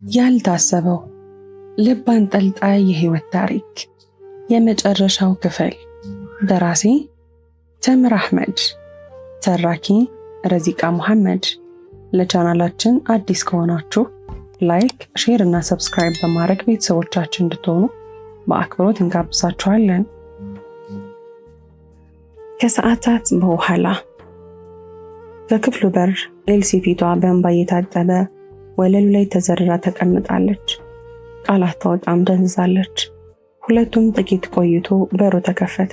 ያልታሰበው ልብ አንጠልጣይ የህይወት ታሪክ የመጨረሻው ክፍል። ደራሲ ተምር አህመድ፣ ተራኪ ረዚቃ መሐመድ። ለቻናላችን አዲስ ከሆናችሁ ላይክ፣ ሼር እና ሰብስክራይብ በማድረግ ቤተሰቦቻችን እንድትሆኑ በአክብሮት እንጋብዛችኋለን። ከሰዓታት በኋላ በክፍሉ በር ኤልሲ ፊቷ በእንባ እየታጠበ ወለሉ ላይ ተዘርራ ተቀምጣለች። ቃል አታወጣም፣ ደንዝዛለች። ሁለቱም ጥቂት ቆይቶ በሩ ተከፈተ።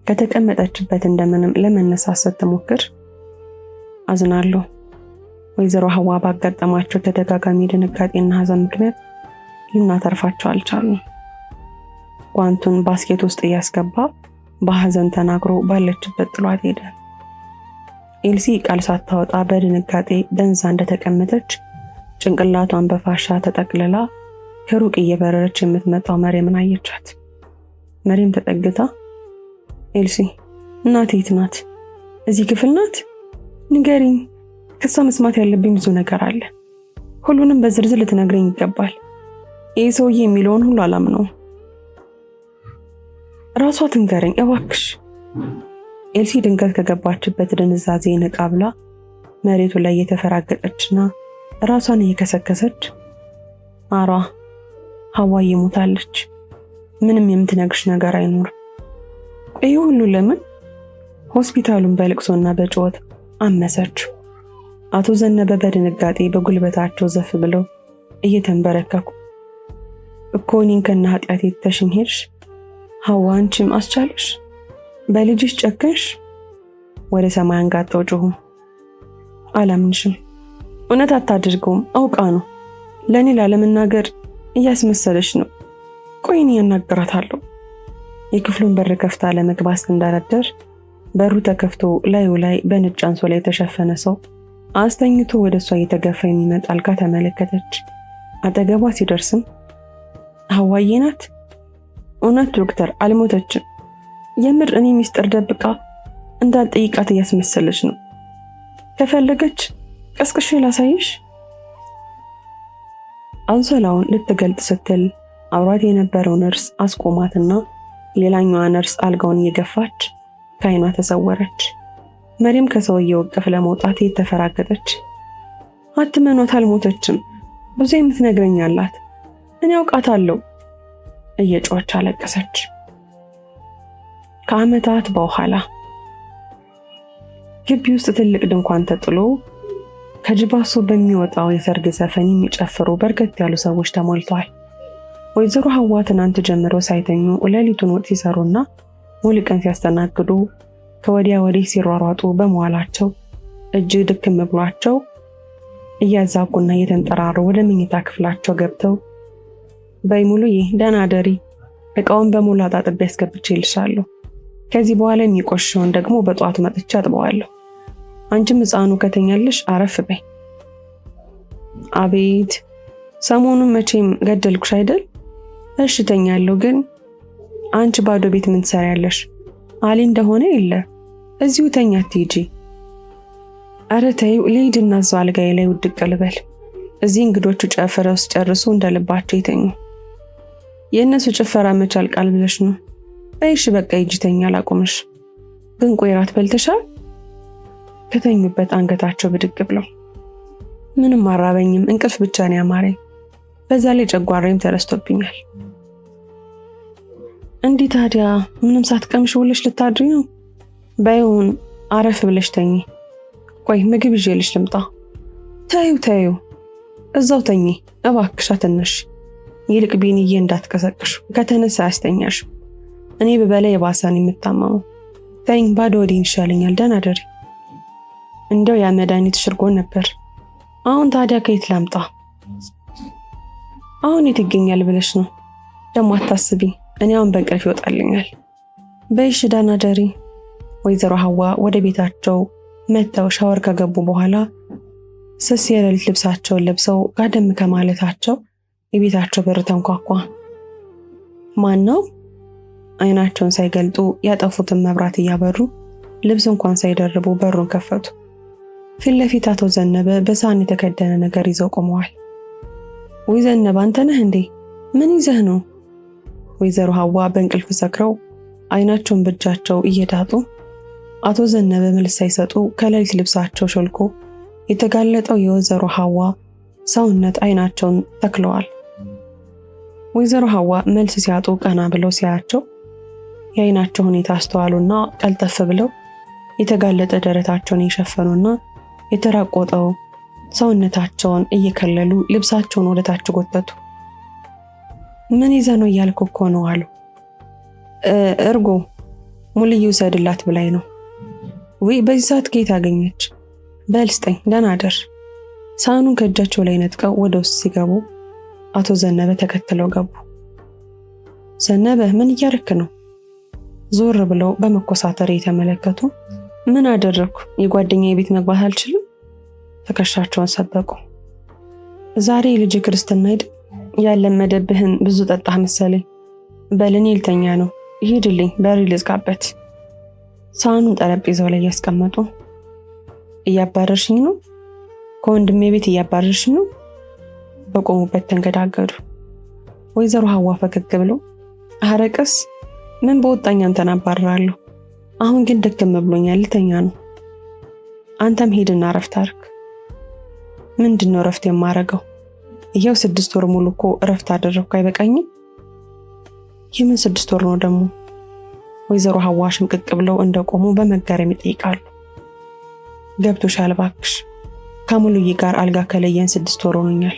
ከተቀመጠችበት እንደምንም ለመነሳት ስትሞክር አዝናለሁ። ወይዘሮ ሀዋ ባጋጠማቸው ተደጋጋሚ ድንጋጤና ሀዘን ምክንያት ልናተርፋቸው አልቻሉም። ጓንቱን ባስኬት ውስጥ እያስገባ በሀዘን ተናግሮ ባለችበት ጥሏት ሄደ። ኤልሲ ቃል ሳታወጣ በድንጋጤ ደንዛ እንደተቀመጠች ጭንቅላቷን በፋሻ ተጠቅልላ ከሩቅ እየበረረች የምትመጣው መሬምን አየቻት። መሬም ተጠግታ ኤልሲ፣ እናቴ የት ናት? እዚህ ክፍል ናት? ንገሪኝ። ከሷ መስማት ያለብኝ ብዙ ነገር አለ። ሁሉንም በዝርዝር ልትነግረኝ ይገባል። ይህ ሰውዬ የሚለውን ሁሉ አላምነውም። ራሷ ትንገረኝ እባክሽ። ኤልሲ ድንገት ከገባችበት ድንዛዜ ነቃ ብላ መሬቱ ላይ እየተፈራገጠችና ራሷን እየከሰከሰች አሯ ሀዋዬ ሞታለች። ምንም የምትነግርሽ ነገር አይኖርም። ቆይ ሁሉ ለምን? ሆስፒታሉን በልቅሶና በጩኸት አመሰችው። አቶ ዘነበ በድንጋጤ በጉልበታቸው ዘፍ ብለው እየተንበረከኩ እኮ እኔን ከነ ኃጢአቴ ትተሽኝ ሄድሽ? ሀዋ አንቺም አስቻለሽ? በልጅሽ ጨከንሽ? ወደ ሰማይ አንጋጠው ጮሁ። አላምንሽም። እውነት አታድርገውም። አውቃ ነው። ለእኔ ላለመናገር እያስመሰለች ነው። ቆይ እኔ ያናግራታለሁ። የክፍሉን በር ከፍታ ለመግባት ስትንደረደር በሩ ተከፍቶ ላዩ ላይ በነጭ አንሶላ የተሸፈነ ሰው አስተኝቶ ወደ እሷ እየተገፋ የሚመጣ አልጋ ተመለከተች። አጠገቧ ሲደርስም ሀዋዬ ናት? እውነት ዶክተር አልሞተችም። የምር እኔ ሚስጥር ደብቃ እንዳልጠይቃት እያስመሰለች ነው። ከፈለገች ቀስቅሼ ላሳይሽ። አንሶላውን ልትገልጥ ስትል አብሯት የነበረው ነርስ አስቆማትና ሌላኛዋ ነርስ አልጋውን እየገፋች ከዓይኗ ተሰወረች። መሪም ከሰውየው እቅፍ ለመውጣት የተፈራገጠች አትመኗት፣ አልሞተችም። ብዙ የምትነግረኝ አላት። እኔ አውቃታለሁ እየጮኸች አለቀሰች። ከዓመታት በኋላ ግቢ ውስጥ ትልቅ ድንኳን ተጥሎ ከጅባሱ በሚወጣው የሰርግ ዘፈን የሚጨፍሩ በርከት ያሉ ሰዎች ተሞልተዋል። ወይዘሮ ሀዋ ትናንት ጀምሮ ሳይተኙ ሌሊቱን ወጥ ሲሰሩና ሙሉ ቀን ሲያስተናግዱ ከወዲያ ወዲህ ሲሯሯጡ በመዋላቸው እጅግ ድክም ብሏቸው እያዛጉና እየተንጠራሩ ወደ መኝታ ክፍላቸው ገብተው በይሙሉዬ ደህና ደሪ፣ እቃውን በሙሉ አጣጥቤ አስገብቼልሻለሁ። ከዚህ በኋላ የሚቆሽውን ደግሞ በጠዋቱ መጥቼ አጥበዋለሁ። አንቺም ሕፃኑ ከተኛልሽ አረፍ በይ። አቤት ሰሞኑን መቼም ገደልኩሽ አይደል? እሺ ተኛለሁ፣ ግን አንቺ ባዶ ቤት ምን ትሰሪያለሽ? አሊ እንደሆነ የለ እዚሁ ተኛ አትሂጂ። ኧረ ተይው ልሂድና እዛው አልጋዬ ላይ ውድቅ ልበል። እዚህ እንግዶቹ ጨፍረው ሲጨርሱ እንደልባቸው ይተኙ። የእነሱ ጭፈራ መች አልቃል ብለሽ ነው? እሺ በቃ ሂጂ ተኛ፣ አላቆምሽ። ግን ቆይ እራት በልተሻል? ከተኙበት አንገታቸው ብድግ ብለው ምንም አራበኝም፣ እንቅልፍ ብቻ ነው ያማረኝ። በዛ ላይ ጨጓራዬም ተረስቶብኛል። እንዲህ ታዲያ ምንም ሳትቀምሽ ውለሽ ልታድሪ ነው? ባይሆን አረፍ ብለሽ ተኚ። ቆይ ምግብ ይዤልሽ ልምጣ። ተይው እዛው ተኚ እባክሽ፣ አትነሽ። ይልቅ ቢንዬ እንዳትቀሰቅሽ፣ ከተነሳ ያስተኛሽ። እኔ በበላይ የባሰን የምታመመው። ተይኝ፣ ባዶ ወዲን ይሻለኛል። ደህና ደሪ። እንደው ያ መድኃኒት ሽርጎን ነበር። አሁን ታዲያ ከየት ላምጣ? አሁን የት ይገኛል ብለሽ ነው? ደግሞ አታስቢ፣ እኔ አሁን በእንቅልፍ ይወጣልኛል። በይሽ ደህና ደሪ። ወይዘሮ ሀዋ ወደ ቤታቸው መጥተው ሻወር ከገቡ በኋላ ስስ የሌሊት ልብሳቸውን ለብሰው ጋደም ከማለታቸው የቤታቸው በር ተንኳኳ። ማን ነው? አይናቸውን ሳይገልጡ ያጠፉትን መብራት እያበሩ ልብስ እንኳን ሳይደርቡ በሩን ከፈቱ። ፊት ለፊት አቶ ዘነበ በሳህን የተከደነ ነገር ይዘው ቆመዋል። ወይ ዘነበ አንተ ነህ እንዴ? ምን ይዘህ ነው? ወይዘሮ ሐዋ በእንቅልፍ ሰክረው አይናቸውን በእጃቸው እየዳጡ አቶ ዘነበ መልስ ሳይሰጡ ከሌሊት ልብሳቸው ሾልኮ የተጋለጠው የወይዘሮ ሐዋ ሰውነት አይናቸውን ተክለዋል። ወይዘሮ ሐዋ መልስ ሲያጡ ቀና ብለው ሲያያቸው የአይናቸው ሁኔታ አስተዋሉና ቀልጠፍ ብለው የተጋለጠ ደረታቸውን የሸፈኑና የተራቆጠው ሰውነታቸውን እየከለሉ ልብሳቸውን ወደታች ጎተቱ። ምን ይዘህ ነው እያልኩ እኮ ነው አሉ። እርጎ ሙልዬ ውሰድላት ብላኝ ነው። ወይ በዚህ ሰዓት ከየት አገኘች? በል ስጠኝ፣ ደህና አደር። ሳህኑን ከእጃቸው ላይ ነጥቀው ወደ ውስጥ ሲገቡ አቶ ዘነበ ተከትለው ገቡ። ዘነበ ምን እያረክ ነው? ዞር ብለው በመኮሳተር የተመለከቱ ምን አደረኩ? የጓደኛዬ ቤት መግባት አልችልም? ትከሻቸውን ሰበቁ። ዛሬ ልጅ ክርስትና አይደል? ያለመደብህን ብዙ ጠጣህ መሰለኝ። በልኔ ልተኛ ነው፣ ይሄድልኝ፣ በሪ ልዝጋበት። ሳህኑን ጠረጴዛው ላይ ያስቀመጡ። እያባረርሽኝ ነው? ከወንድሜ ቤት እያባረርሽኝ ነው? በቆሙበት ተንገዳገዱ። ወይዘሮ ሐዋ ፈገግ ብለው አረቀስ ምን በወጣኝ አንተን አባርራለሁ። አሁን ግን ደከም ብሎኛል፣ ልተኛ ነው። አንተም ሄድና እረፍት አድርግ። ምንድነው እረፍት የማረገው? ይሄው 6 ወር ሙሉ እኮ እረፍት አደረኩ፣ አይበቃኝም? የምን 6 ወር ነው ደግሞ? ወይዘሮ ሐዋ ሽምቅቅ ብለው እንደቆሙ በመገረም ይጠይቃሉ። ገብቶሻል እባክሽ፣ ከሙሉዬ ጋር አልጋ ከለየን 6 ወር ሆኖኛል።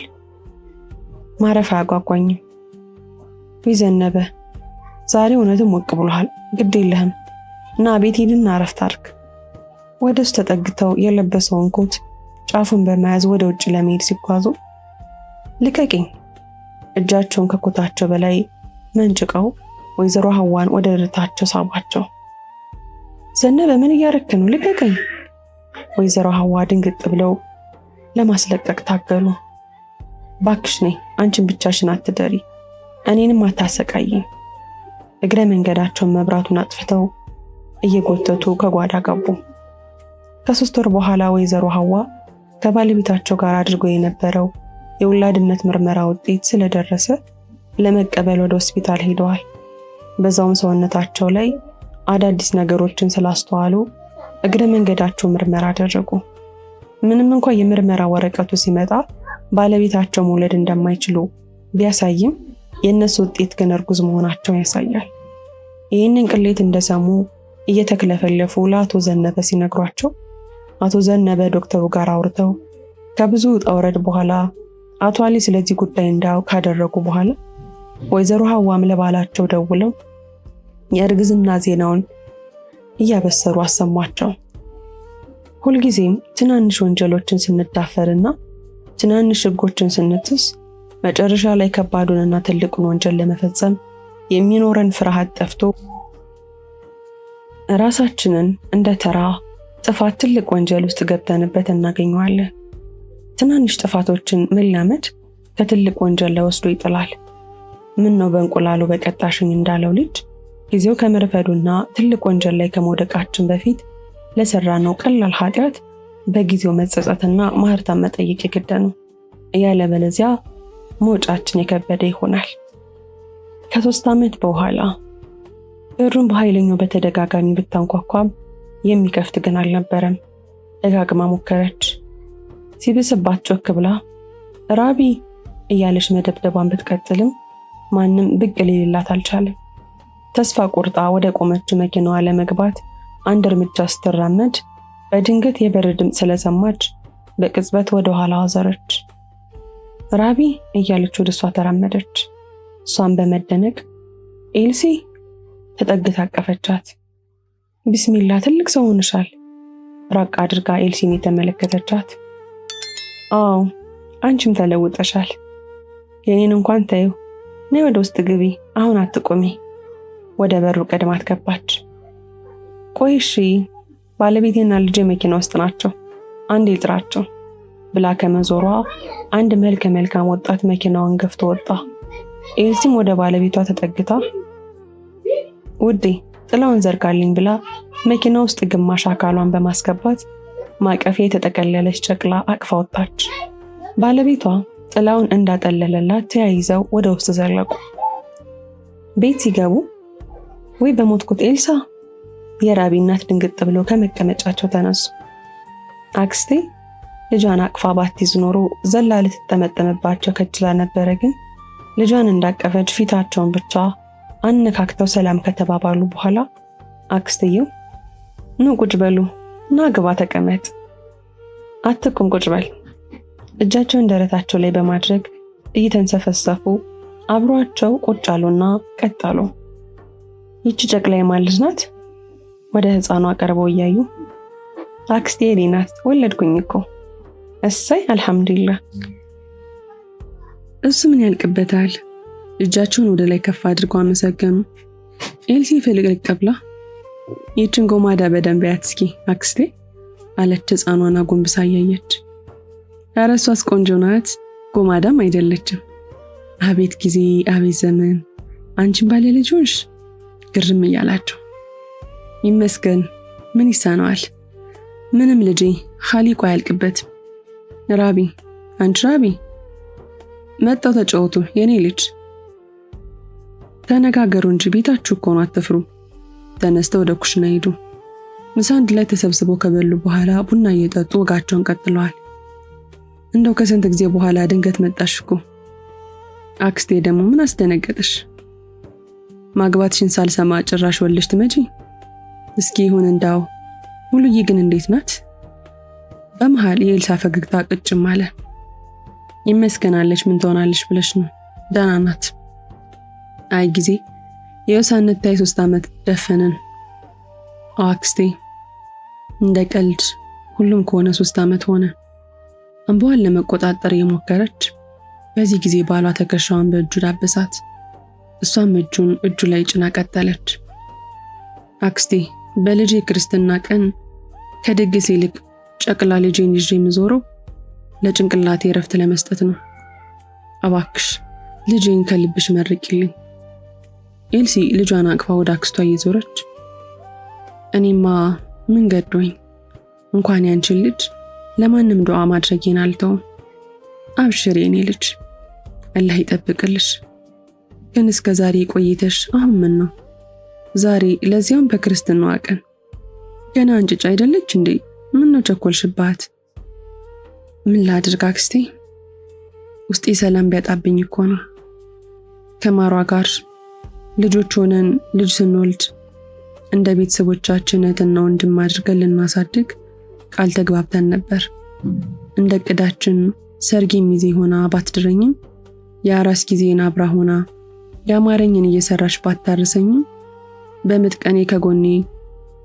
ማረፍ አያጓጓኝም። ዘነበ ዛሬ እውነትም ሞቅ ብሎሃል፣ ግድ የለህም እና ቤት ሄድና እረፍት አድርግ። ወደ እሱ ተጠግተው የለበሰውን ኮት ጫፉን በመያዝ ወደ ውጭ ለመሄድ ሲጓዙ ልቀቂኝ፣ እጃቸውን ከኮታቸው በላይ መንጭቀው ወይዘሮ ሐዋን ወደ ደረታቸው ሳቧቸው። ዘነበ ምን እያረክ ነው? ልቀቀኝ። ወይዘሮ ሐዋ ድንግጥ ብለው ለማስለቀቅ ታገሉ። ባክሽ ነይ፣ አንቺን ብቻሽን አትደሪ፣ እኔንም አታሰቃይ። እግረ መንገዳቸውን መብራቱን አጥፍተው እየጎተቱ ከጓዳ ገቡ። ከ3 ወር በኋላ ወይዘሮ ሐዋ ከባለቤታቸው ጋር አድርገው የነበረው የወላድነት ምርመራ ውጤት ስለደረሰ ለመቀበል ወደ ሆስፒታል ሄደዋል። በዛውም ሰውነታቸው ላይ አዳዲስ ነገሮችን ስላስተዋሉ እግረ መንገዳቸው ምርመራ አደረጉ። ምንም እንኳን የምርመራ ወረቀቱ ሲመጣ ባለቤታቸው መውለድ እንደማይችሉ ቢያሳይም የእነሱ ውጤት ግን እርጉዝ መሆናቸውን ያሳያል። ይህንን ቅሌት እንደሰሙ እየተክለፈለፉ ለአቶ ዘነበ ሲነግሯቸው አቶ ዘነበ ዶክተሩ ጋር አውርተው ከብዙ ውጣ ውረድ በኋላ አቶ አሊ ስለዚህ ጉዳይ እንዳው ካደረጉ በኋላ ወይዘሮ ሐዋም ለባላቸው ደውለው የእርግዝና ዜናውን እያበሰሩ አሰሟቸው። ሁልጊዜም ትናንሽ ወንጀሎችን ስንዳፈርና ትናንሽ ሕጎችን ስንጥስ መጨረሻ ላይ ከባዱንና ትልቁን ወንጀል ለመፈጸም የሚኖረን ፍርሃት ጠፍቶ ራሳችንን እንደ ተራ ጥፋት ትልቅ ወንጀል ውስጥ ገብተንበት እናገኘዋለን። ትናንሽ ጥፋቶችን መላመድ ከትልቅ ወንጀል ላይ ወስዶ ይጥላል። ምን ነው በእንቁላሉ በቀጣሽኝ እንዳለው ልጅ ጊዜው ከመርፈዱና ትልቅ ወንጀል ላይ ከመውደቃችን በፊት ለሰራነው ቀላል ኃጢአት በጊዜው መጸጸትና ማህርታን መጠየቅ የግድ ነው። ያለበለዚያ መውጫችን የከበደ ይሆናል። ከ3 ዓመት በኋላ በሩን በኃይለኛው በተደጋጋሚ ብታንኳኳም የሚከፍት ግን አልነበረም። ደጋግማ ሞከረች። ሲብስባት ጮክ ብላ ራቢ እያለች መደብደቧን ብትቀጥልም ማንም ብቅ ሊልላት አልቻለም። ተስፋ ቁርጣ ወደ ቆመች መኪናዋ ለመግባት አንድ እርምጃ ስትራመድ በድንገት የበር ድምፅ ስለሰማች በቅጽበት ወደ ኋላዋ አዘረች። ራቢ እያለች ወደ እሷ ተራመደች። እሷን በመደነቅ ኤልሲ ተጠግታ አቀፈቻት። ቢስሚላ ትልቅ ሰው ሆነሻል። ራቅ አድርጋ ኤልሲን የተመለከተቻት። አዎ አንቺም ተለውጠሻል። የኔን እንኳን ታዩ። ነይ ወደ ውስጥ ግቢ፣ አሁን አትቆሚ። ወደ በሩ ቀድማት ገባች። ቆይ እሺ፣ ባለቤቴና ልጄ መኪና ውስጥ ናቸው፣ አንዴ ጥራቸው ብላ ከመዞሯ አንድ መልከ መልካም ወጣት መኪናውን ገፍቶ ወጣ። ኤልሲም ወደ ባለቤቷ ተጠግታ ውዴ ጥላውን ዘርጋልኝ ብላ መኪና ውስጥ ግማሽ አካሏን በማስገባት ማቀፊያ የተጠቀለለች ጨቅላ አቅፋ ወጣች። ባለቤቷ ጥላውን እንዳጠለለላት ተያይዘው ወደ ውስጥ ዘለቁ። ቤት ሲገቡ ወይ በሞትኩት ኤልሳ! የራቢ እናት ድንግጥ ብለው ከመቀመጫቸው ተነሱ። አክስቴ ልጇን አቅፋ ባትይዝ ኖሮ ዘላ ልትጠመጠምባቸው ከችላ ነበረ። ግን ልጇን እንዳቀፈች ፊታቸውን ብቻ አነካክተው ሰላም ከተባባሉ በኋላ አክስትየው ኑ ቁጭ በሉ፣ ና ግባ ተቀመጥ፣ አትቁም ቁጭ በል፣ እጃቸውን ደረታቸው ላይ በማድረግ እየተንሰፈሰፉ አብሯቸው ቁጭ አሉና ቀጠሉ። ይቺ ጨቅላ የማን ልጅ ናት? ወደ ህፃኗ ቀርበው እያዩ አክስቴ የኔ ናት፣ ወለድኩኝ እኮ። እሰይ አልሐምዱሊላህ። እሱ ምን ያልቅበታል? እጃቸውን ወደ ላይ ከፍ አድርገው አመሰገኑ። ኤልሲ ፍልቅልቅ ብላ ይችን ጎማዳ በደንብ ያት እስኪ አክስቴ አለች ህፃኗን አጎንብሳ እያየች። ኧረ እሷስ ቆንጆ ናት፣ ጎማዳም አይደለችም። አቤት ጊዜ አቤት ዘመን፣ አንቺን ባለ ልጅ ሆንሽ። ግርም እያላቸው ይመስገን ምን ይሳነዋል? ምንም ልጄ ኻሊቁ አያልቅበትም። ራቢ አንቺ ራቢ መጣው ተጫወቱ የኔ ልጅ። ተነጋገሩ እንጂ ቤታችሁ እኮ ነው፣ አትፍሩ። ተነስተው ወደ ኩሽና ሄዱ። ምሳ አንድ ላይ ተሰብስበው ከበሉ በኋላ ቡና እየጠጡ ወጋቸውን ቀጥለዋል። እንደው ከስንት ጊዜ በኋላ ድንገት መጣሽ እኮ። አክስቴ ደግሞ ምን አስደነገጠሽ? ማግባትሽን ሳልሰማ ጭራሽ ወልሽ ትመጪ? እስኪ ይሁን እንዳው ሙሉዬ ግን እንዴት ናት? በመሃል የኤልሳ ፈገግታ ቅጭም አለ። ይመስገናለች፣ ምን ትሆናለች ብለሽ ነው? ደህና ናት። አይ ጊዜ የውሳነት ታይ 3 ዓመት ደፈነን። አክስቴ እንደ ቀልድ ሁሉም ከሆነ 3 ዓመት ሆነ። እንባዋን ለመቆጣጠር የሞከረች በዚህ ጊዜ ባሏ ትከሻዋን በእጁ ዳበሳት። እሷም እጁን እጁ ላይ ጭና ቀጠለች። አክስቴ በልጄ ክርስትና ቀን ከድግስ ይልቅ ጨቅላ ልጄን ይዤ የምዞረው ለጭንቅላቴ ረፍት ለመስጠት ነው። እባክሽ ልጄን ከልብሽ መርቂልኝ። ኤልሲ ልጇን አቅፋ ወደ አክስቷ እየዞረች እኔማ ምን ገዶኝ እንኳን ያንቺን ልጅ ለማንም ዱዓ ማድረጌን አልተውም። አብሽሪ የኔ ልጅ አላህ ይጠብቅልሽ። ግን እስከ ዛሬ ቆይተሽ አሁን ምን ነው ዛሬ ለዚያም በክርስትናዋ ቀን ገና አንጭጭ አይደለች እንዴ? ምን ነው ቸኮልሽባት? ምን ላድርግ አክስቴ፣ ውስጤ ሰላም ቢያጣብኝ እኮ ነው። ከማሯ ጋር ልጆች ሆነን ልጅ ስንወልድ እንደ ቤተሰቦቻችን እህትና ወንድም አድርገን ልናሳድግ ቃል ተግባብተን ነበር። እንደ ቅዳችን ሰርግ ሚዜ ሆና ባትድረኝም የአራስ ጊዜን አብራ ሆና ያማረኝን እየሰራሽ ባታርሰኝም በምጥ ቀኔ ከጎኔ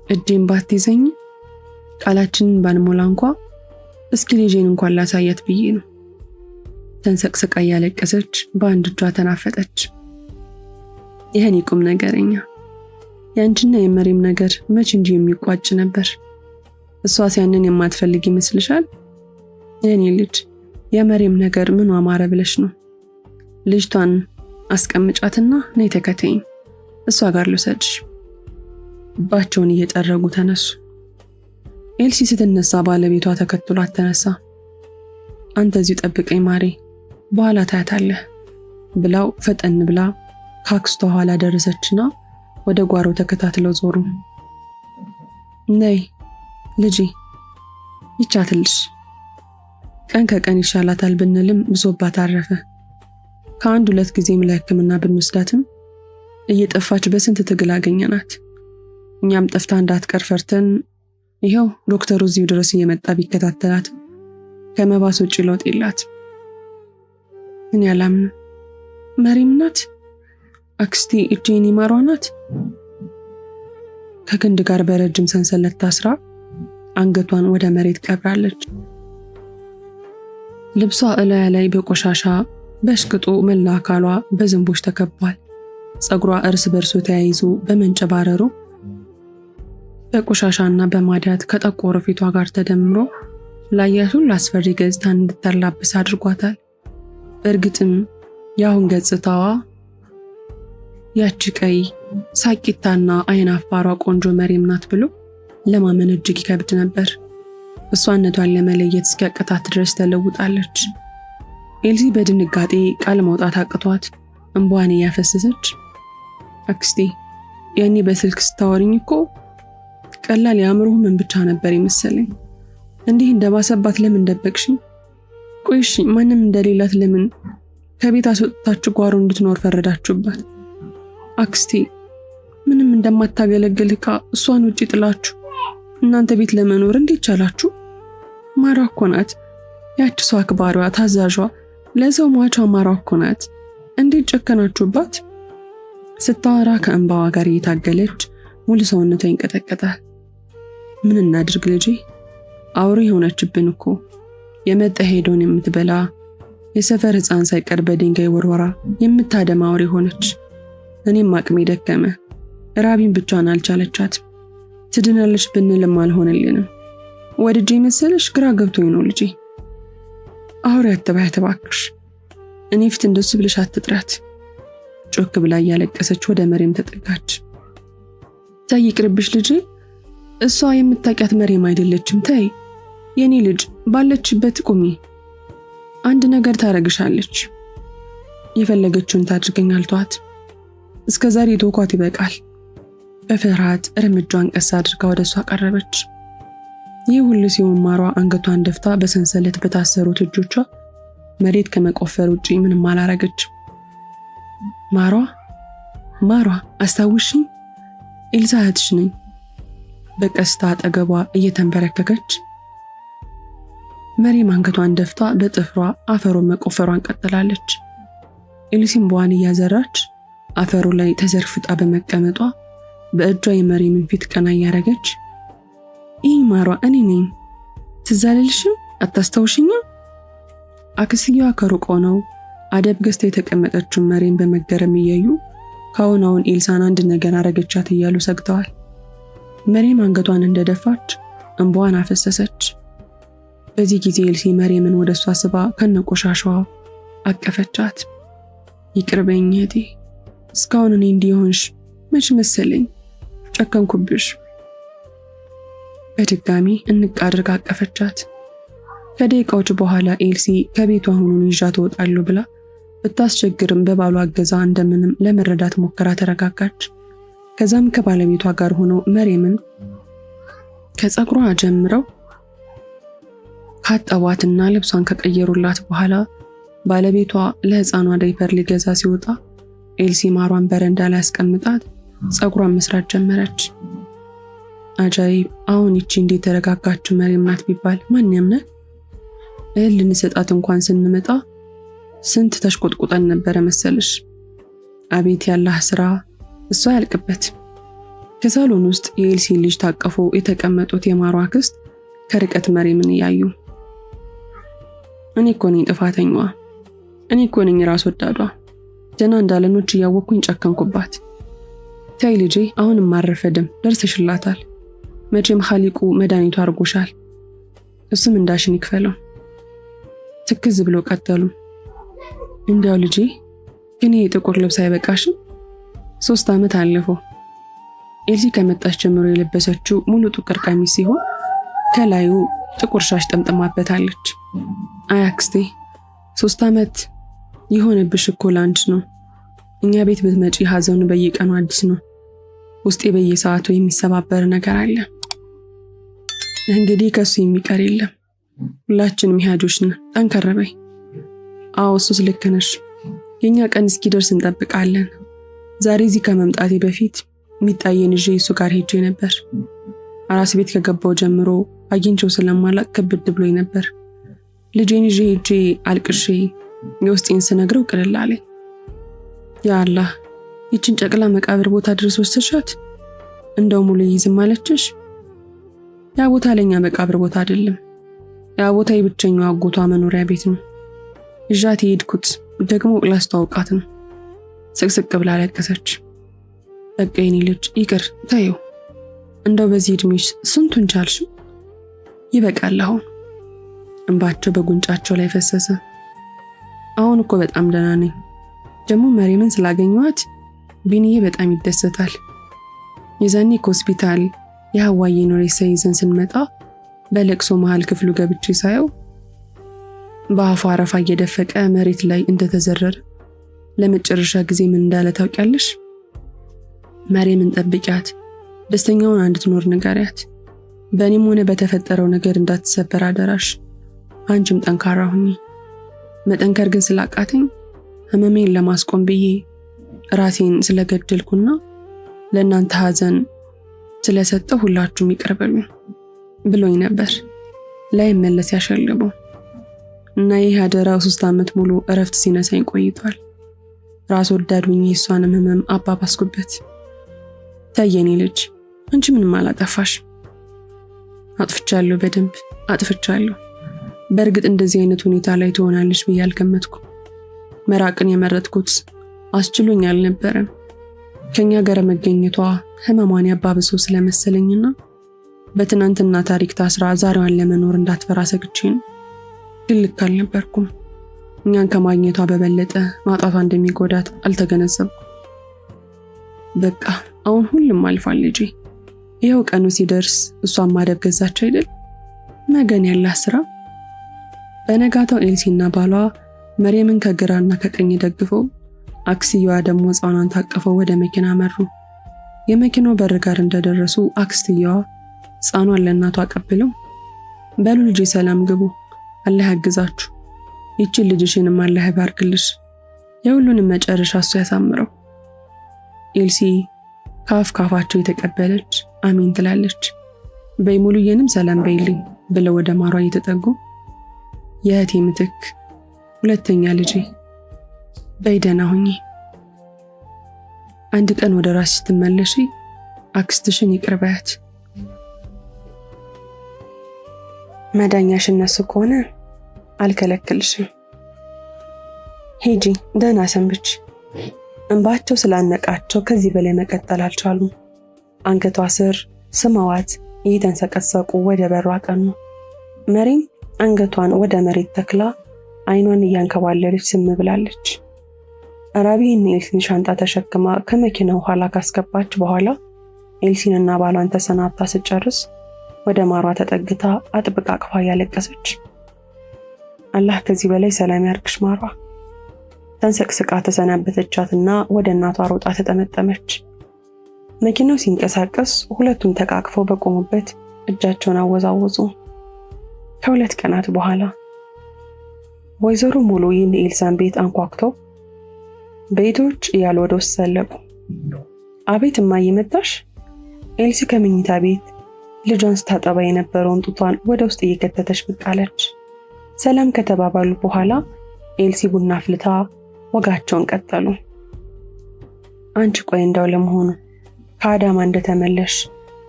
እጄን ባትይዘኝ ቃላችንን ባንሞላ እንኳ እስኪ ልጄን እንኳን ላሳያት ብዬ ነው። ተንሰቅስቃ ያለቀሰች በአንድ እጇ ተናፈጠች። ይሄን ይቁም ነገረኛ። ያንቺና የመሬም ነገር መች እንጂ የሚቋጭ ነበር። እሷስ ያንን የማትፈልግ ይመስልሻል? የኔ ልጅ የመሬም ነገር ምን አማረ ብለሽ ነው? ልጅቷን አስቀምጫትና ነይ ተከተይኝ፣ እሷ ጋር ልውሰድሽ። ባቸውን እየጠረጉ ተነሱ። ኤልሲ ስትነሳ ባለቤቷ ተከትሏት ተነሳ። አንተ እዚሁ ጠብቀኝ ማሬ፣ በኋላ ታያታለህ ብላው ፈጠን ብላ ካክስቷ ኋላ ደረሰችና ወደ ጓሮ ተከታትለው ዞሩ። ነይ ልጄ ይቻትልሽ፣ ቀን ከቀን ይሻላታል ብንልም ብሶባት አረፈ። ከአንድ 2 ጊዜም ለሕክምና ብንወስዳትም እየጠፋች በስንት ትግል አገኘናት። እኛም ጠፍታ እንዳትቀር ፈርተን ይኸው ዶክተሩ እዚሁ ድረስ እየመጣ ቢከታተላት ከመባስ ውጭ ለውጥ የላት። እኔ አላምንም። መሪም ናት አክስቴ፣ እጄን ይማሯ ናት። ከግንድ ጋር በረጅም ሰንሰለት ታስራ አንገቷን ወደ መሬት ቀብራለች። ልብሷ እላያ ላይ በቆሻሻ በሽቅጡ መላ አካሏ በዝንቦች ተከቧል። ፀጉሯ እርስ በርሱ ተያይዞ በመንጨባረሩ በቆሻሻና በማዲያት ከጠቆረ ፊቷ ጋር ተደምሮ ላያት ሁሉ አስፈሪ ገጽታን እንድትላበስ አድርጓታል። በእርግጥም ያሁን ገጽታዋ ያቺ ቀይ ሳቂታና አይን አፋሯ ቆንጆ መሪም ናት ብሎ ለማመን እጅግ ይከብድ ነበር። እሷነቷን ለመለየት እስኪያቅታት ድረስ ተለውጣለች። ኤልሲ በድንጋጤ ቃል ማውጣት አቅቷት እንባዋን እያፈሰሰች አክስቴ ያኔ በስልክ ስታወሪኝ እኮ ቀላል የአእምሮ ህመም ብቻ ነበር የመሰለኝ። እንዲህ እንደባሰባት ለምን ደበቅሽኝ? ቆይሽ ማንም እንደሌላት ለምን ከቤት አስወጥታችሁ ጓሮ እንድትኖር ፈረዳችሁባት? አክስቴ ምንም እንደማታገለግል ዕቃ እሷን ውጪ ጥላችሁ እናንተ ቤት ለመኖር እንዴት ቻላችሁ? ማራ እኮ ናት ያቺ ሰው አክባሪዋ ታዛዧ ለሰው ሟቿ ማራ እኮ ናት። እንዴት ጨከናችሁባት? ስታወራ ከእንባዋ ጋር እየታገለች ሙሉ ሰውነቷ ይንቀጠቀጣል። ምን እናድርግ ልጄ? አውሬ የሆነችብን እኮ የመጣ ሄዶን የምትበላ የሰፈር ሕፃን ሳይቀር በድንጋይ ወርወራ የምታደማ አውሬ ሆነች። እኔም አቅሜ ደከመ። ራቢን ብቻዋን አልቻለቻት። ትድናለች ብንልም አልሆነልንም። ወድጄ መሰለሽ? ግራ ገብቶኝ ነው ልጄ። አውሬ አትበይ እባክሽ። እኔ ፊት እንደሱ ብለሽ አትጥራት። ጮክ ብላ እያለቀሰች ወደ መሬም ተጠጋች። ተይ ይቅርብሽ ልጄ፣ እሷ የምታውቂያት መሬም አይደለችም። ተይ የኔ ልጅ፣ ባለችበት ቁሚ። አንድ ነገር ታረግሻለች። የፈለገችውን ታድርገኝ አልቷት። እስከዛሬ ተውኳት ይበቃል። በፍርሃት እርምጃዋን ቀስ አድርጋ ወደ እሷ ቀረበች። ይህ ሁሉ ሲሆን ማሯ አንገቷን ደፍታ በሰንሰለት በታሰሩት እጆቿ መሬት ከመቆፈር ውጪ ምንም አላረገች። ማሯ አስታውሽኝ? ኤልሳ እህትሽ ነኝ። በቀስታ አጠገቧ እየተንበረከከች መሬም አንገቷን ደፍታ በጥፍሯ አፈሩን መቆፈሯን ቀጥላለች። ኤልሲም በዋን እያዘራች አፈሩ ላይ ተዘርፍጣ በመቀመጧ በእጇ የመሬምን ፊት ቀና እያረገች ይህ ማሯ እኔ ነኝ፣ ትዝ አልልሽም? አታስታውሽኝም? አክስየዋ ከሩቅ ሆነው አደብ ገዝታ የተቀመጠችውን መሬም በመገረም እያዩ ካሁን ኤልሳን አንድ ነገር አረገቻት እያሉ ሰግተዋል። መሬም አንገቷን እንደደፋች እንባዋን አፈሰሰች። በዚህ ጊዜ ኤልሲ መሬምን ወደ እሷ ስባ ከነቆሻሻዋ አቀፈቻት። ይቅርበኝ እህቴ፣ እስካሁን እኔ እንዲሆንሽ መች መሰለኝ፣ ጨከንኩብሽ። በድጋሚ እንቅ አድርጋ አቀፈቻት። ከደቂቃዎች በኋላ ኤልሲ ከቤቷ አሁኑን ይዣት እወጣለሁ ብላ ብታስቸግርም በባሏ አገዛ እንደምንም ለመረዳት ሞከራ ተረጋጋች። ከዛም ከባለቤቷ ጋር ሆነው መሬምን ከፀጉሯ ጀምረው ካጠቧትና ልብሷን ከቀየሩላት በኋላ ባለቤቷ ለሕፃኗ ዳይፐር ሊገዛ ሲወጣ ኤልሲ ማሯን በረንዳ ላይ አስቀምጣት ፀጉሯን መስራት ጀመረች። አጃይብ! አሁን ይቺ እንዴት ተረጋጋችው መሬም ናት ቢባል ማን ያምናል? እህል ልንሰጣት እንኳን ስንመጣ ስንት ተሽቆጥቁጠን ነበረ መሰልሽ። አቤት ያላህ ስራ፣ እሷ ያልቅበት። ከሳሎን ውስጥ የኤልሲ ልጅ ታቀፉ የተቀመጡት የማሯ አክስት ከርቀት መሬምን እያዩ እኔ እኮ ነኝ ጥፋተኛዋ፣ እኔ እኮ ነኝ ራስ ወዳዷ፣ ደና እንዳለኖች እያወቅኩኝ ጨከንኩባት። ተይ ልጄ፣ አሁንም አረፈድም፣ ደርሰሽላታል። መቼም ኻሊቁ መድኃኒቱ አርጎሻል፣ እሱም እንዳሽን ይክፈለው። ትክዝ ብሎ ቀጠሉ። እንዲያው ልጄ ግን የጥቁር ልብስ አይበቃሽም? 3 ዓመት አለፈው። ኤልሲ ከመጣች ጀምሮ የለበሰችው ሙሉ ጥቁር ቀሚስ ሲሆን ከላዩ ጥቁር ሻሽ ጠምጥማበታለች። አይ አክስቴ፣ 3 ዓመት የሆነብሽ እኮ ላንቺ ነው። እኛ ቤት ብትመጪ ሀዘኑ በየቀኑ አዲስ ነው። ውስጤ በየሰዓቱ የሚሰባበር ነገር አለ። እንግዲህ ከሱ የሚቀር የለም። ሁላችንም ይሃጆች ነን። ጠንከር በይ። አዎ እሱስ ልክ ነሽ። የኛ ቀን እስኪደርስ እንጠብቃለን። ዛሬ እዚህ ከመምጣቴ በፊት ሚጣየን ይዤ እሱ ጋር ሄጄ ነበር። አራስ ቤት ከገባው ጀምሮ አግኝቼው ስለማላቅ ከብድ ብሎኝ ነበር። ልጄን ይዤ ሄጄ አልቅሼ የውስጤን ስነግረው ቅልል አለኝ። ያ አላህ፣ ይችን ጨቅላ መቃብር ቦታ ድረስ ወሰድሻት? እንደው ሙሉ ይዝም አለችሽ? ያ ቦታ ለኛ መቃብር ቦታ አይደለም። ያ ቦታ የብቸኛው አጎቷ መኖሪያ ቤት ነው። እዣት የሄድኩት ደግሞ ላስተዋውቃት ነው። ስቅስቅ ብላ አለቀሰች። በቃ የኔ ልጅ ይቅር ተይው። እንደው በዚህ እድሜሽ ስንቱን ቻልሽ? ይበቃል አሁን። እንባቸው በጉንጫቸው ላይ ፈሰሰ። አሁን እኮ በጣም ደህና ነኝ። ደግሞ መሬምን ስላገኘኋት ቢኒዬ በጣም ይደሰታል። የዛኔ ከሆስፒታል የሐዋዬን ሬሳ ይዘን ስንመጣ በለቅሶ መሃል ክፍሉ ገብቼ ሳየው በአፏ አረፋ እየደፈቀ መሬት ላይ እንደተዘረረ ለመጨረሻ ጊዜ ምን እንዳለ ታውቂያለሽ? መሬምን ጠብቂያት፣ ደስተኛውን እንድትኖር ንገሪያት። በእኔም ሆነ በተፈጠረው ነገር እንዳትሰበር አደራሽ። አንቺም ጠንካራ ሁኚ። መጠንከር ግን ስላቃተኝ ህመሜን ለማስቆም ብዬ ራሴን ስለገደልኩና ለእናንተ ሐዘን ስለሰጠው ሁላችሁም ይቅር በሉኝ ብሎኝ ነበር። ላይመለስ ያሸልበው እና ይህ አደራው 3 ዓመት ሙሉ እረፍት ሲነሳኝ ቆይቷል። ራስ ወዳድ ሆኜ እሷንም ህመም አባባስኩበት። ታየኔ ልጅ አንቺ ምንም አላጠፋሽ። አጥፍቻለሁ፣ በደንብ አጥፍቻለሁ። በእርግጥ እንደዚህ አይነት ሁኔታ ላይ ትሆናለች ብዬ አልገመትኩም። መራቅን የመረጥኩት አስችሎኝ አልነበረም። ከኛ ጋር መገኘቷ ህመሟን ያባብሰው ስለመሰለኝና በትናንትና ታሪክ ታስራ ዛሬዋን ለመኖር እንዳትፈራ ሰግቼ ነው። ግን ልክ አልነበርኩም። እኛን ከማግኘቷ በበለጠ ማጣቷ እንደሚጎዳት አልተገነዘብኩም። በቃ አሁን ሁሉም አልፏል ልጄ። ይኸው ቀኑ ሲደርስ እሷን ማደብ ገዛች አይደል? ነገን ያላት ስራ። በነጋታው ኤልሲና ባሏ መርየምን ከግራና ከቀኝ ደግፈው አክስትየዋ ደግሞ ሕፃኗን ታቀፈው ወደ መኪና መሩ። የመኪናው በር ጋር እንደደረሱ አክስትየዋ ሕፃኗን ለእናቷ አቀብለው በሉ ልጄ ሰላም ግቡ፣ አላህ ያግዛችሁ፣ ይችን ልጅሽንም አላህ ይባርክልሽ፣ የሁሉንም መጨረሻ እሱ ያሳምረው። ኤልሲ ካፋቸው የተቀበለች አሚን ትላለች። በይሙሉየንም ሰላም በይልኝ ብለው ወደ ማሯ እየተጠጉ የእህቴ ምትክ ሁለተኛ ልጄ በይደና ሁኚ፣ አንድ ቀን ወደ ራስሽ ስትመለሺ አክስትሽን ይቅር በያት። መዳኛሽ እነሱ ከሆነ አልከለክልሽም። ሂጂ፣ ደህና ሰንብች። እንባቸው ስላነቃቸው ከዚህ በላይ መቀጠል አልቻሉም። አንገቷ ስር ስመዋት እየተንሰቀሰቁ ወደ በሩ አቀኑ። መሪም አንገቷን ወደ መሬት ተክላ አይኗን እያንከባለለች ዝም ብላለች። ራቢን ኤልሲን ሻንጣ ተሸክማ ከመኪናው ኋላ ካስገባች በኋላ ኤልሲንና ባሏን ተሰናብታ ስጨርስ ወደ ማሯ ተጠግታ አጥብቃ አቅፋ ያለቀሰች፣ አላህ ከዚህ በላይ ሰላም ያርግሽ ማሯ። ተንሰቅስቃ ተሰናበተቻትና ወደ እናቷ ሮጣ ተጠመጠመች። መኪናው ሲንቀሳቀስ ሁለቱም ተቃቅፈው በቆሙበት እጃቸውን አወዛወዙ። ከ2 ቀናት በኋላ ወይዘሮ ሙሉ የኤልሳን ቤት አንኳኩተው ቤቶች እያሉ ወደ ውስጥ ሰለቁ። አቤት እማዬ መጣሽ? ኤልሲ ከመኝታ ቤት ልጇን ስታጠባ የነበረውን ጡቷን ወደ ውስጥ እየከተተች ብቅ አለች። ሰላም ከተባባሉ በኋላ ኤልሲ ቡና አፍልታ ወጋቸውን ቀጠሉ። አንቺ ቆይ እንዳው ለመሆኑ ከአዳማ እንደተመለሽ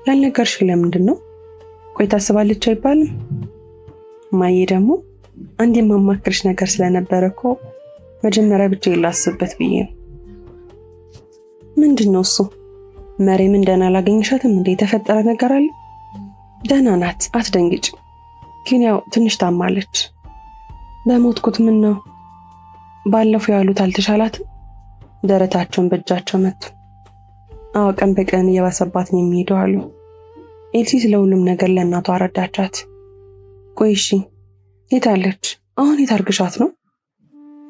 ያልነገርሽ ለምንድን ነው? ቆይ ታስባለች አይባልም? እማዬ ደግሞ አንድ የማማክርሽ ነገር ስለነበረ እኮ መጀመሪያ ብቻ ይላስብበት ብዬ ነው። ምንድነው እሱ? መሬምን ደህና አላገኘሻትም እንዴ? የተፈጠረ ነገር አለ? ደህና ናት፣ አትደንግጭ። ግን ያው ትንሽ ታማለች። በሞትኩት ምን ነው? ባለፈው ያሉት አልተሻላትም? ደረታቸውን በእጃቸው መቱ። አዎ ቀን በቀን እየባሰባት ነው የሚሄደው አሉ። ኤልሲ ስለሁሉም ነገር ለእናቷ አረዳቻት። ቆይ እሺ የት አለች? አሁን የት አርግሻት ነው?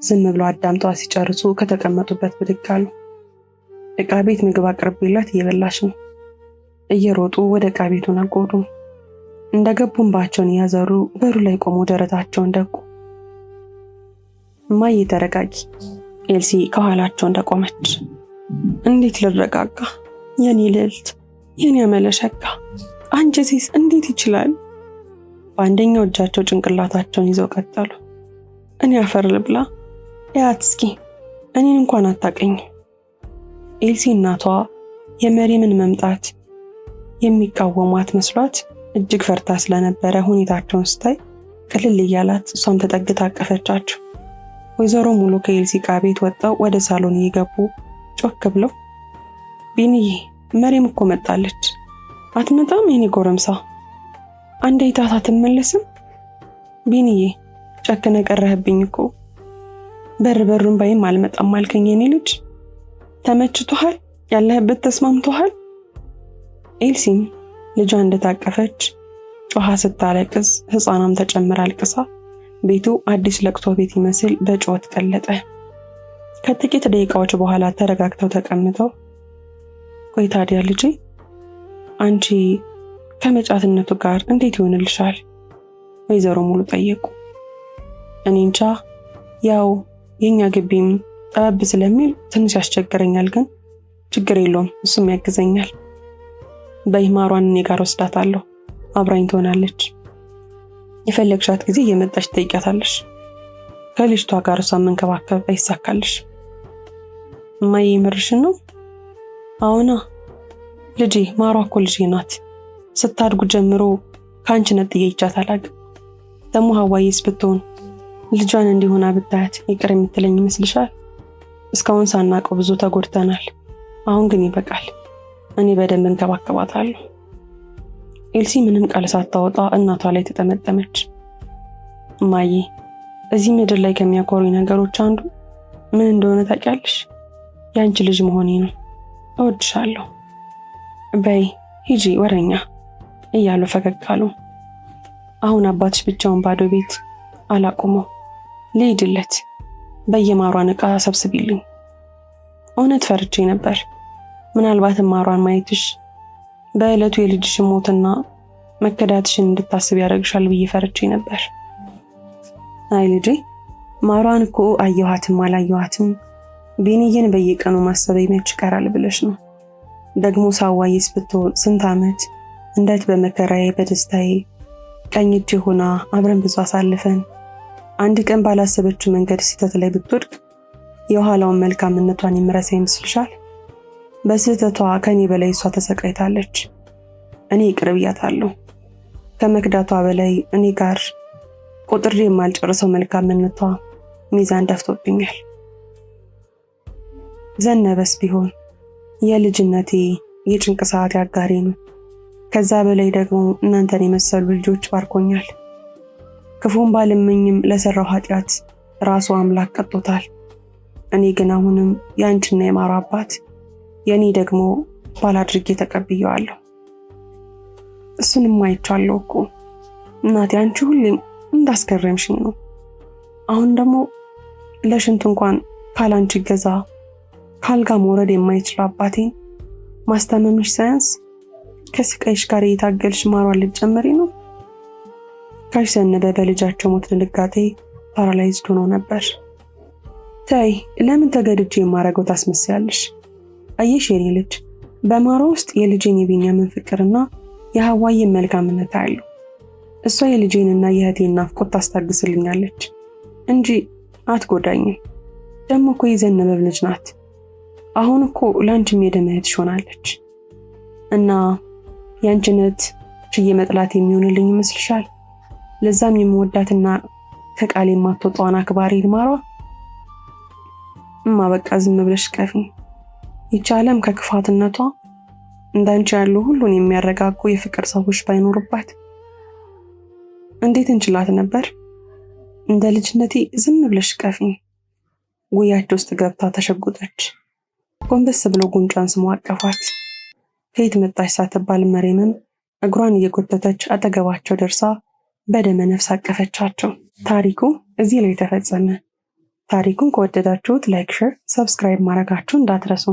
ዝም ብሎ አዳምጠዋ ሲጨርሱ ከተቀመጡበት ብድግ አሉ። ዕቃ ቤት ምግብ አቅርቤላት እየበላች ነው። እየሮጡ ወደ ዕቃ ቤቱ ነጎዱ። እንደገቡ እንባቸውን እያዘሩ በሩ ላይ ቆሞ ደረታቸውን ደቁ። እማዬ ተረጋጊ። ኤልሲ ከኋላቸው እንደቆመች እንዴት ልረጋጋ? የኔ ልዕልት፣ የኔ አመለሸጋ፣ አንጀቴስ እንዴት ይችላል? በአንደኛው እጃቸው ጭንቅላታቸውን ይዘው ቀጠሉ። እኔ አፈር ልብላ? ያት እስኪ እኔን እንኳን አታቀኝ። ኤልሲ እናቷ የመሪምን መምጣት የሚቃወሟት መስሏት እጅግ ፈርታ ስለነበረ ሁኔታቸውን ስታይ ቅልል እያላት እሷም ተጠግታ አቀፈቻቸው። ወይዘሮ ሙሉ ከኤልሲ ዕቃ ቤት ወጣው ወደ ሳሎን እየገቡ ጮክ ብለው ቢኒዬ መሪም እኮ መጣለች። አትመጣም? የኔ ጎረምሳ አንዴ ይታት አትመለስም? ቢኒዬ ጨክነ ቀረህብኝ እኮ በሩን ባይም አልመጣም አልከኝ። የኔ ልጅ ተመችቶሃል? ያለህበት ተስማምቶሃል? ኤልሲም ልጇ እንደታቀፈች ጮሃ ስታለቅስ ሕፃኗም ተጨምራ አልቅሳ ቤቱ አዲስ ለቅሶ ቤት ይመስል በጩኸት ቀለጠ። ከጥቂት ደቂቃዎች በኋላ ተረጋግተው ተቀምጠው ቆይ ታዲያ ልጄ አንቺ ከመጫትነቱ ጋር እንዴት ይሆንልሻል? ወይዘሮ ሙሉ ጠየቁ። እኔ እንጃ ያው የኛ ግቢም ጠበብ ስለሚል ትንሽ ያስቸግረኛል፣ ግን ችግር የለውም እሱም ያግዘኛል። በይማሯን እኔ ጋር ወስዳታለሁ፣ አብራኝ ትሆናለች። የፈለግሻት ጊዜ እየመጣች ትጠይቂያታለሽ። ከልጅቷ ጋር እሷን መንከባከብ አይሳካልሽ። እማዬ ምርሽን ነው? አዎና ልጄ፣ ማሯ እኮ ልጄ ናት። ስታድጉ ጀምሮ ከአንቺ ነጥዬ ይቻት አላውቅም። ደግሞ ሀዋዬስ ብትሆን ልጇን እንዲሆና ብታያት ይቅር የምትለኝ ይመስልሻል? እስካሁን ሳናውቀው ብዙ ተጎድተናል። አሁን ግን ይበቃል። እኔ በደንብ እንከባከባታለሁ። ኤልሲ ምንም ቃል ሳታወጣ እናቷ ላይ ተጠመጠመች። እማዬ፣ እዚህ ምድር ላይ ከሚያኮሩኝ ነገሮች አንዱ ምን እንደሆነ ታውቂያለሽ? የአንቺ ልጅ መሆኔ ነው። እወድሻለሁ። በይ ሂጂ ወረኛ እያሉ ፈገግ አሉ። አሁን አባትሽ ብቻውን ባዶ ቤት አላቁመው፣ ልሂድለት። በየማሯን ዕቃ ሰብስቢልኝ። እውነት ፈርቼ ነበር። ምናልባትም ማሯን ማየትሽ በዕለቱ የልጅሽ ሞትና መከዳትሽን እንድታስብ ያደርግሻል ብዬ ፈርቼ ነበር። አይ ልጄ፣ ማሯን እኮ አየኋትም አላየኋትም ቢኒዬን በየቀኑ ማሰብ መች ይቀራል ብለሽ ነው። ደግሞ ሳዋይስ ብትሆን ስንት ዓመት እንዴት በመከራዬ በደስታዬ ቀኝ እጅ ሆና አብረን ብዙ አሳልፈን አንድ ቀን ባላሰበችው መንገድ ስህተት ላይ ብትወድቅ የኋላውን መልካምነቷን ይምረሳ ይመስልሻል? በስህተቷ ከኔ በላይ እሷ ተሰቃይታለች። እኔ ይቅር ብያታለሁ። ከመክዳቷ በላይ እኔ ጋር ቁጥሬ የማልጨርሰው መልካምነቷ ሚዛን ደፍቶብኛል። ዘነበስ ቢሆን የልጅነቴ የጭንቅ ሰዓት ያጋሪ ነው። ከዛ በላይ ደግሞ እናንተን የመሰሉ ልጆች ባርኮኛል። ክፉን ባልመኝም ለሰራው ኃጢአት ራሱ አምላክ ቀጥቶታል። እኔ ግን አሁንም የአንቺና የማሩ አባት፣ የኔ ደግሞ ባል አድርጌ ተቀብየዋለሁ። እሱንም አይቻለሁ እኮ እናቴ፣ አንቺ ሁሌም እንዳስገረምሽኝ ነው። አሁን ደግሞ ለሽንት እንኳን ካላንቺ ገዛ ካልጋ መውረድ የማይችል አባቴን ማስታመምሽ ሳያንስ ከስቃይሽ ጋር የታገልሽ ማሯን ልትጨምሪ ነው። ጋሽ ዘነበ በልጃቸው ሞት ድንጋጤ ፓራላይዝድ ሆኖ ነበር። ተይ፣ ለምን ተገድጄ የማረገው ታስመስያለሽ? አየሽ የኔ ልጅ፣ በማሯ ውስጥ የልጄን የቢንያምን ፍቅርና የሐዋዬን መልካምነት አያለሁ። እሷ የልጄንና የእህቴን ናፍቆት ታስታግስልኛለች እንጂ አትጎዳኝም። ደግሞ እኮ የዘነበ ልጅ ናት። አሁን እኮ ለአንቺም የደም እህትሽ ሆናለች። እና ያንቺን እህት ችዬ መጥላት የሚሆንልኝ ይመስልሻል? ለዛም የምወዳትና ከቃል የማትወጣውን አክባሪ ማሯ በቃ ዝም ብለሽ ቀፊ። ይህች ዓለም ከክፋትነቷ እንዳንቺ ያሉ ሁሉን የሚያረጋጉ የፍቅር ሰዎች ባይኖሩባት እንዴት እንችላት ነበር? እንደ ልጅነቴ ዝም ብለሽ ቀፊ። ጉያቸው ውስጥ ገብታ ተሸጉጠች። ጎንበስ ብሎ ጉንጯን ስሞ አቀፏት። ከየት መጣች ሳትባል መሬምም እግሯን እየጎተተች አጠገባቸው ደርሳ በደመ ነፍስ አቀፈቻቸው። ታሪኩ እዚህ ላይ ተፈጸመ። ታሪኩን ከወደዳችሁት ላይክ፣ ሼር፣ ሰብስክራይብ ማድረጋችሁን እንዳትረሱ።